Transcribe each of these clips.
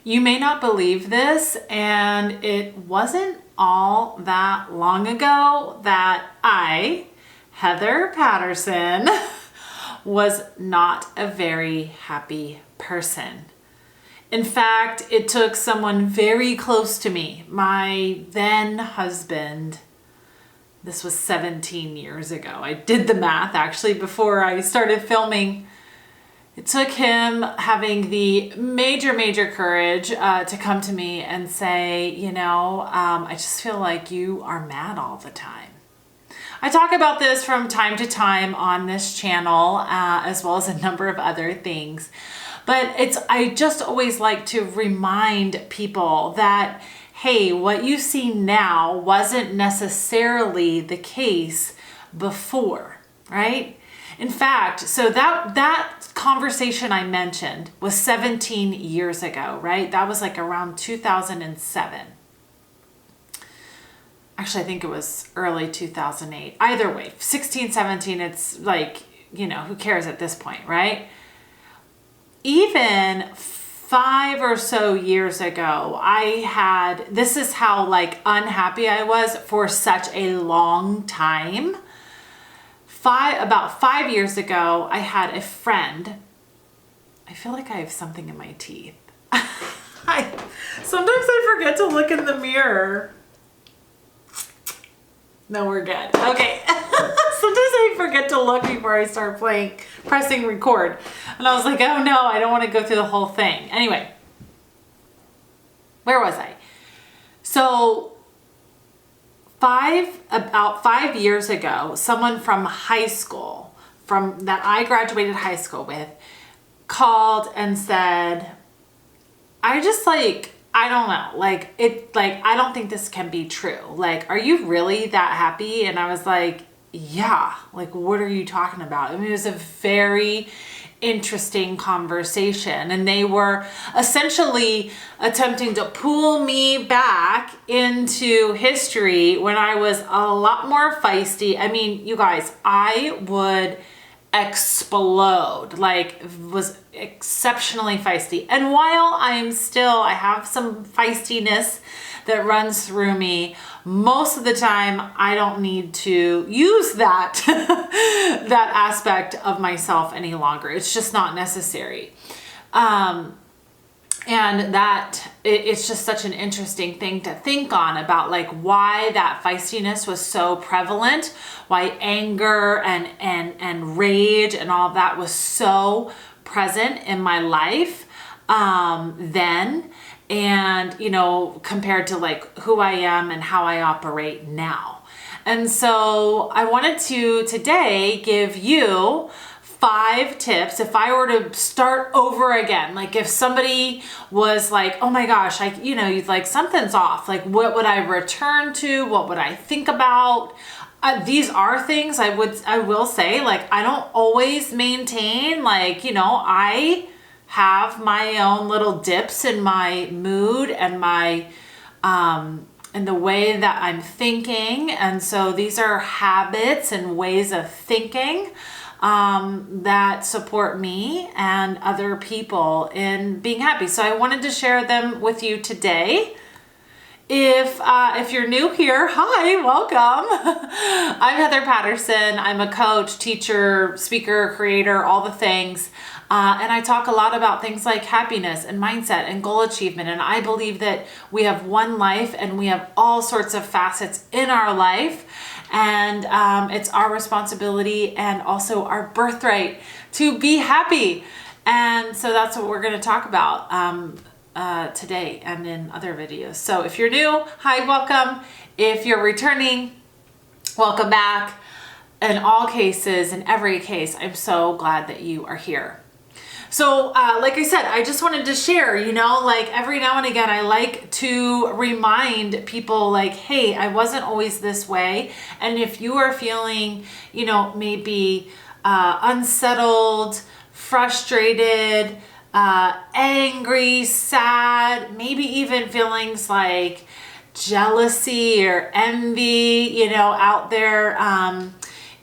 You may not believe this, and it wasn't all that long ago that I, Heather Patterson, was not a very happy person. In fact, it took someone very close to me, my then husband. This was 17 years ago. I did the math actually before I started filming. It took him having the major courage to come to me and say, I just feel like you are mad all the time. I talk about this from time to time on this channel, as well as a number of other things. But I just always like to remind people that, hey, what you see now wasn't necessarily the case before, right? In fact, so that conversation I mentioned was 17 years ago, right? That was like around 2007. Actually, I think it was early 2008. Either way, 16, 17, it's like, who cares at this point, right? Even 5 or so years ago, this is how like unhappy I was for such a long time. About 5 years ago, I had a friend. I feel like I have something in my teeth. Sometimes I forget to look in the mirror. No, we're good. Okay. Sometimes I forget to look before I start pressing record. And I was like, oh no, I don't want to go through the whole thing. Anyway, where was I? So about 5 years ago, someone from high school, that I graduated high school with, called and said, I don't know, I don't think this can be true. Like, are you really that happy? And I was like, yeah, like, what are you talking about? I mean, it was a very interesting conversation, and they were essentially attempting to pull me back into history when I was a lot more feisty. I mean, you guys, I would explode, was exceptionally feisty. And while I have some feistiness that runs through me, most of the time I don't need to use that that aspect of myself any longer. It's just not necessary. And it's just such an interesting thing to think on about, like, why that feistiness was so prevalent, why anger and rage and all of that was so present in my life then, and compared to like who I am and how I operate now. And so I wanted to today give you 5 tips if I were to start over again. Like, if somebody was like, oh my gosh, you'd like, something's off. Like, what would I return to? What would I think about? These are things I will say, like, I don't always maintain, like, I have my own little dips in my mood and my, and the way that I'm thinking. And so these are habits and ways of thinking that support me and other people in being happy. So I wanted to share them with you today. If you're new here, hi, welcome. I'm Heather Patterson. I'm a coach, teacher, speaker, creator, all the things. And I talk a lot about things like happiness and mindset and goal achievement. And I believe that we have one life and we have all sorts of facets in our life. And it's our responsibility and also our birthright to be happy. And so that's what we're going to talk about today and in other videos. So if you're new, hi, welcome. If you're returning, welcome back. In all cases, in every case, I'm so glad that you are here. So like I said, I just wanted to share, like, every now and again, I like to remind people, like, hey, I wasn't always this way. And if you are feeling, maybe unsettled, frustrated, angry, sad, maybe even feelings like jealousy or envy, out there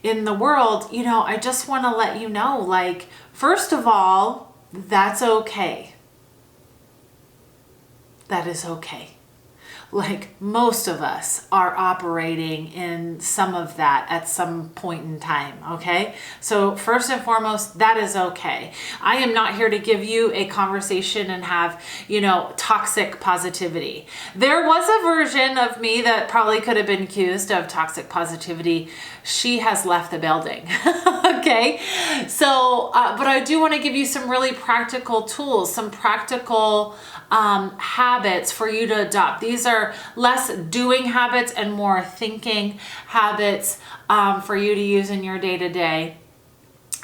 in the world, I just want to let you know, like, first of all, that's okay. that is okay. Like most of us are operating in some of that at some point in time, okay? So first and foremost, that is okay. I am not here to give you a conversation and have, toxic positivity. There was a version of me that probably could have been accused of toxic positivity. She has left the building, okay? So, but I do want to give you some really practical tools, some practical habits for you to adopt. These are less doing habits and more thinking habits for you to use in your day-to-day.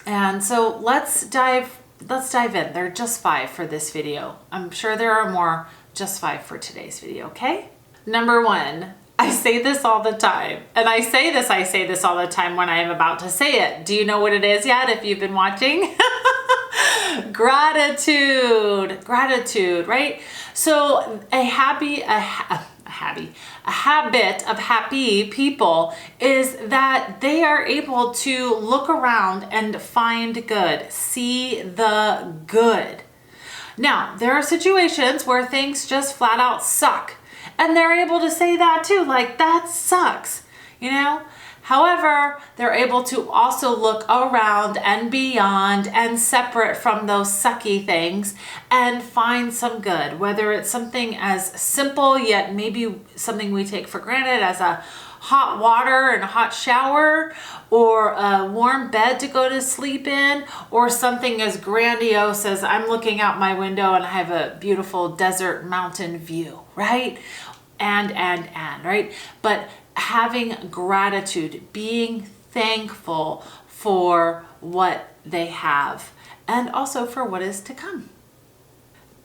And so let's dive in. There are just 5 for this video. I'm sure there are more, just 5 for today's video, okay? Number 1, I say this all the time, and I say this all the time when I am about to say it. Do you know what it is yet if you've been watching? Gratitude, right? So a habit of happy people is that they are able to look around and find good, see the good. Now, there are situations where things just flat out suck, and they're able to say that too, like that sucks, However, they're able to also look around and beyond and separate from those sucky things and find some good, whether it's something as simple yet maybe something we take for granted as a hot water and a hot shower, or a warm bed to go to sleep in, or something as grandiose as I'm looking out my window and I have a beautiful desert mountain view, right? And, right? But having gratitude, being thankful for what they have and also for what is to come.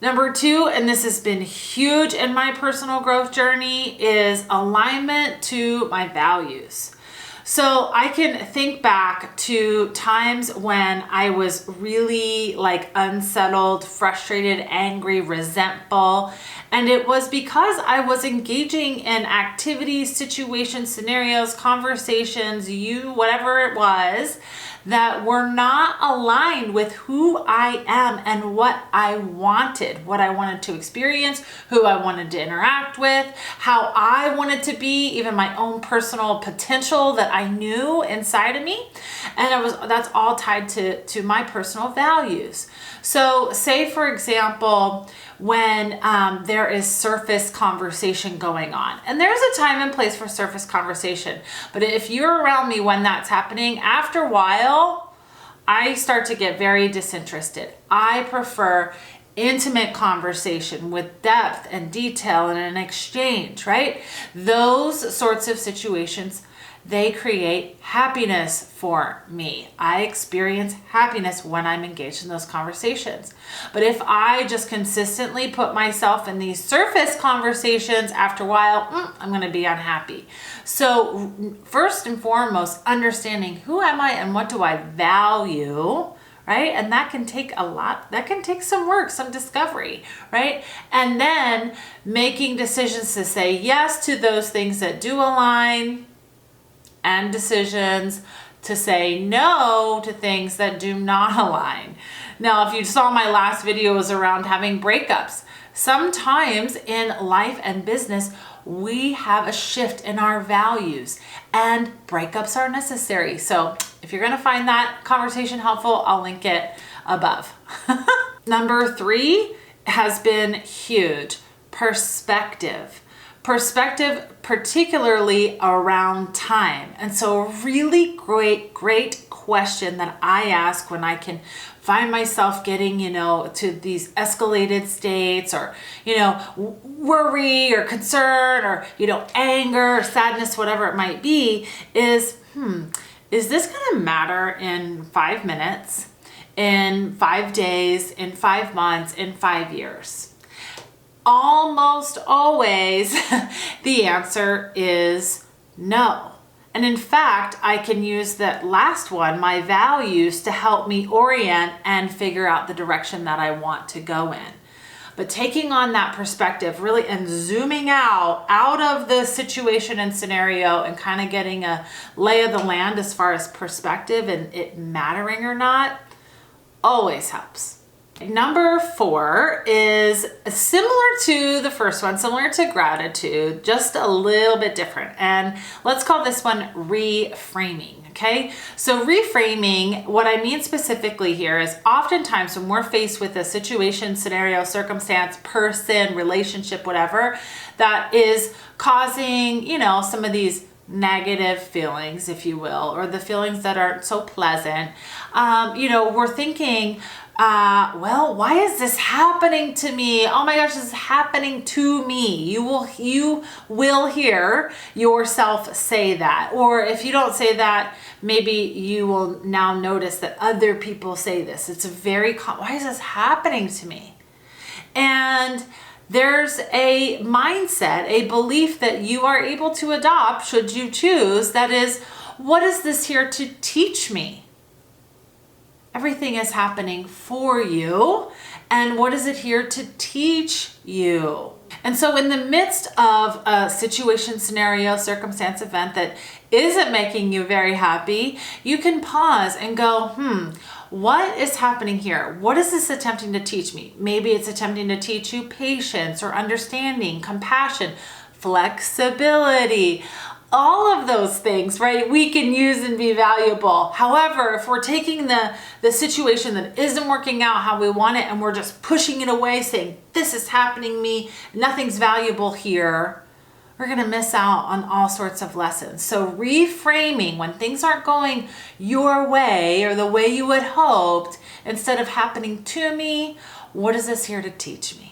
Number 2, and this has been huge in my personal growth journey, is alignment to my values. So I can think back to times when I was really unsettled, frustrated, angry, resentful. And it was because I was engaging in activities, situations, scenarios, conversations, whatever it was, that were not aligned with who I am and what I wanted to experience, who I wanted to interact with, how I wanted to be, even my own personal potential that I knew inside of me. And that's all tied to my personal values. So say, for example, when there is surface conversation going on. And there's a time and place for surface conversation. But if you're around me when that's happening, after a while, I start to get very disinterested. I prefer intimate conversation with depth and detail and an exchange, right? Those sorts of situations, they create happiness for me. I experience happiness when I'm engaged in those conversations. But if I just consistently put myself in these surface conversations, after a while, I'm going to be unhappy. So first and foremost, understanding who am I and what do I value, right? And that can take some work, some discovery, right? And then making decisions to say yes to those things that do align, and decisions to say no to things that do not align. Now, if you saw my last video, was around having breakups. Sometimes in life and business, we have a shift in our values and breakups are necessary. So if you're going to find that conversation helpful, I'll link it above. Number 3 has been huge. Perspective, particularly around time. And so a really great question that I ask when I can find myself getting, to these escalated states or, worry or concern or, anger or sadness, whatever it might be, is this going to matter in 5 minutes, in 5 days, in 5 months, in 5 years? Almost always the answer is no. And in fact, I can use that last one, my values, to help me orient and figure out the direction that I want to go in. But taking on that perspective really and zooming out of the situation and scenario and kind of getting a lay of the land as far as perspective and it mattering or not, always helps. Number 4 is similar to the first one, similar to gratitude, just a little bit different. And let's call this one reframing. Okay, so reframing, what I mean specifically here is oftentimes when we're faced with a situation, scenario, circumstance, person, relationship, whatever, that is causing, some of these negative feelings, if you will, or the feelings that aren't so pleasant, we're thinking, well, why is this happening to me? Oh my gosh, this is happening to me. You will hear yourself say that. Or if you don't say that, maybe you will now notice that other people say this. It's why is this happening to me? And there's a mindset, a belief that you are able to adopt should you choose. That is, what is this here to teach me? Everything is happening for you. And what is it here to teach you? And so in the midst of a situation, scenario, circumstance, event that isn't making you very happy, you can pause and go, what is happening here? What is this attempting to teach me? Maybe it's attempting to teach you patience or understanding, compassion, flexibility, all of those things, right? We can use and be valuable. However, if we're taking the situation that isn't working out how we want it and we're just pushing it away, saying, this is happening to me, nothing's valuable here, we're going to miss out on all sorts of lessons. So reframing, when things aren't going your way or the way you had hoped, instead of happening to me, what is this here to teach me?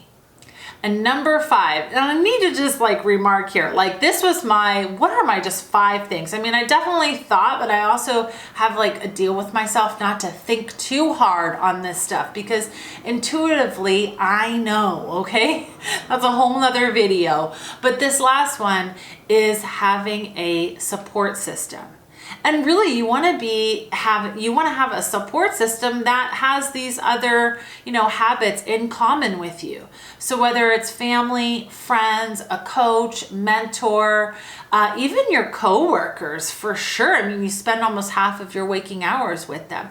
And number 5, and I need to just remark here, this was what are my just 5 things? I mean, I definitely thought, but I also have a deal with myself not to think too hard on this stuff, because intuitively I know, okay? That's a whole nother video. But this last one is having a support system. And really, you want to have a support system that has these other, habits in common with you. So whether it's family, friends, a coach, mentor, even your coworkers, for sure. I mean, you spend almost half of your waking hours with them.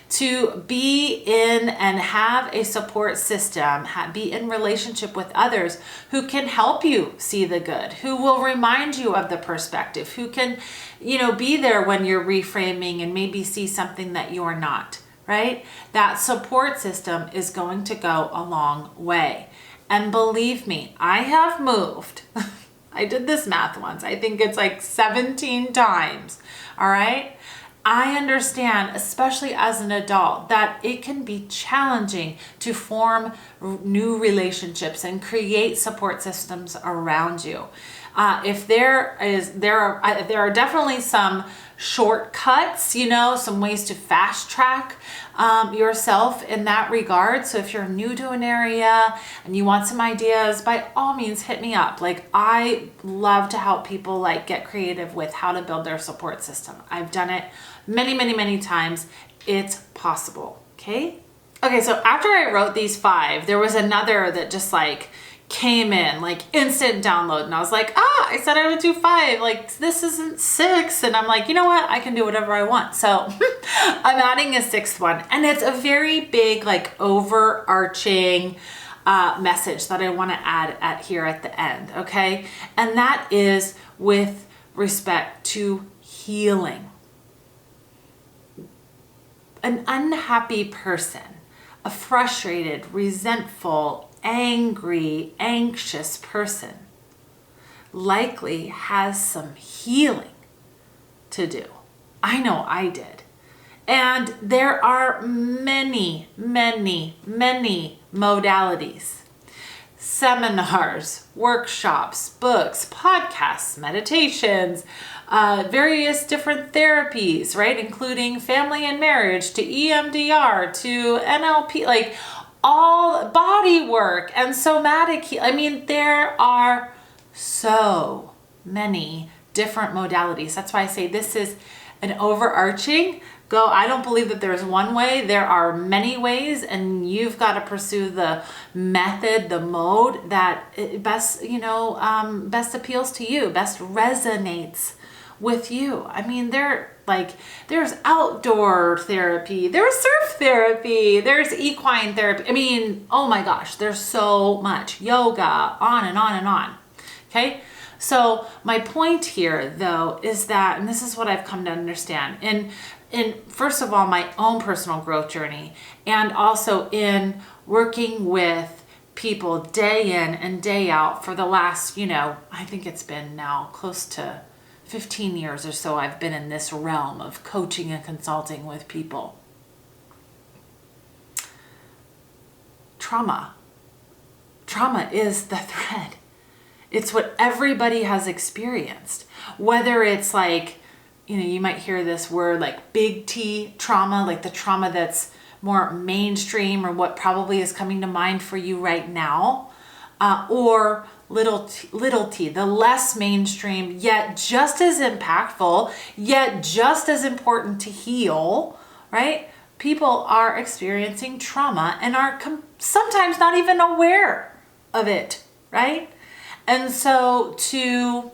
To be in and have a support system, be in relationship with others who can help you see the good, who will remind you of the perspective, who can, be there when you're reframing and maybe see something that you're not, right? That support system is going to go a long way. And believe me, I have moved. I did this math once. I think it's 17 times. All right. I understand, especially as an adult, that it can be challenging to form new relationships and create support systems around you. There are definitely some shortcuts, some ways to fast track yourself in that regard. So if you're new to an area and you want some ideas, by all means, hit me up. I love to help people get creative with how to build their support system. I've done it many, many, many times. It's possible. Okay, so after I wrote these 5, there was another that just came in instant download, and I was I said I would do 5, this isn't 6, and I'm you know what, I can do whatever I want. So I'm adding a 6th one, and it's a very big overarching message that I want to add here at the end. Okay, and that is with respect to healing. An unhappy person, a frustrated, resentful, angry, anxious person likely has some healing to do. I know I did. And there are many, many, many modalities. Seminars, workshops, books, podcasts, meditations, various different therapies, right? Including family and marriage, to EMDR, to NLP, all body work and somatic healing. I mean, there are so many different modalities. That's why I say this is an overarching go. I don't believe that there's one way. There are many ways, and you've got to pursue the method, the mode that best appeals to you, best resonates with you. I mean, there's outdoor therapy, there's surf therapy, there's equine therapy. I mean, oh my gosh, there's so much. Yoga, on and on and on. Okay? So my point here though is that, and this is what I've come to understand, in first of all, my own personal growth journey, and also in working with people day in and day out for the last, I think it's been now close to 15 years or so I've been in this realm of coaching and consulting with people. Trauma is the thread. It's what everybody has experienced. Whether it's like, you might hear this word like big T trauma, like the trauma that's more mainstream or what probably is coming to mind for you right now, or little t, the less mainstream, yet just as impactful, yet just as important to heal, right? People are experiencing trauma and are sometimes not even aware of it, right? And so to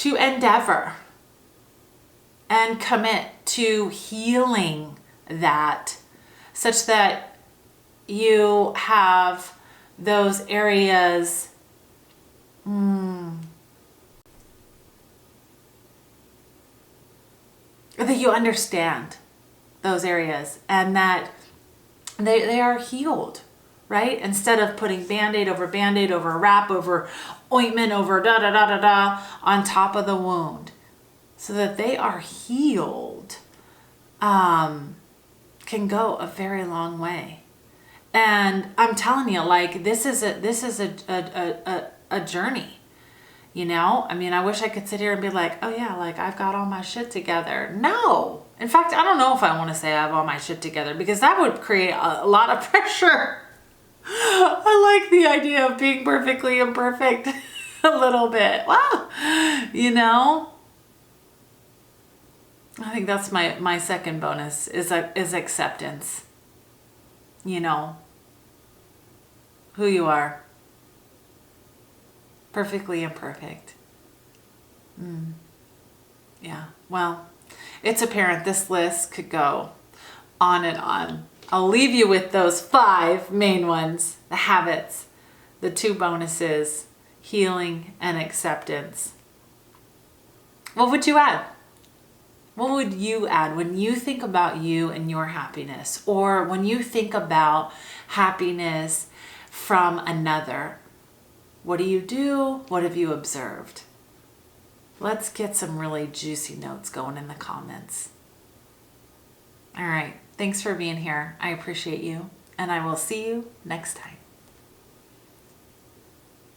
endeavor and commit to healing that, such that you have those areas that you understand those areas and that they are healed, right? Instead of putting Band-Aid over wrap over ointment over on top of the wound, so that they are healed, can go a very long way. And I'm telling you, like, this is a journey, I mean, I wish I could sit here and be like, oh yeah, like I've got all my shit together. No. In fact, I don't know if I want to say I have all my shit together, because that would create a lot of pressure. I like the idea of being perfectly imperfect a little bit. Wow. I think that's my second bonus is acceptance. Who you are. Perfectly imperfect. Yeah. Well, it's apparent this list could go on and on. I'll leave you with those 5 main ones: the habits, the 2 bonuses, healing, and acceptance. What would you add? What would you add when you think about you and your happiness, or when you think about happiness from another? What do you do? What have you observed? Let's get some really juicy notes going in the comments. All right. Thanks for being here. I appreciate you, and I will see you next time.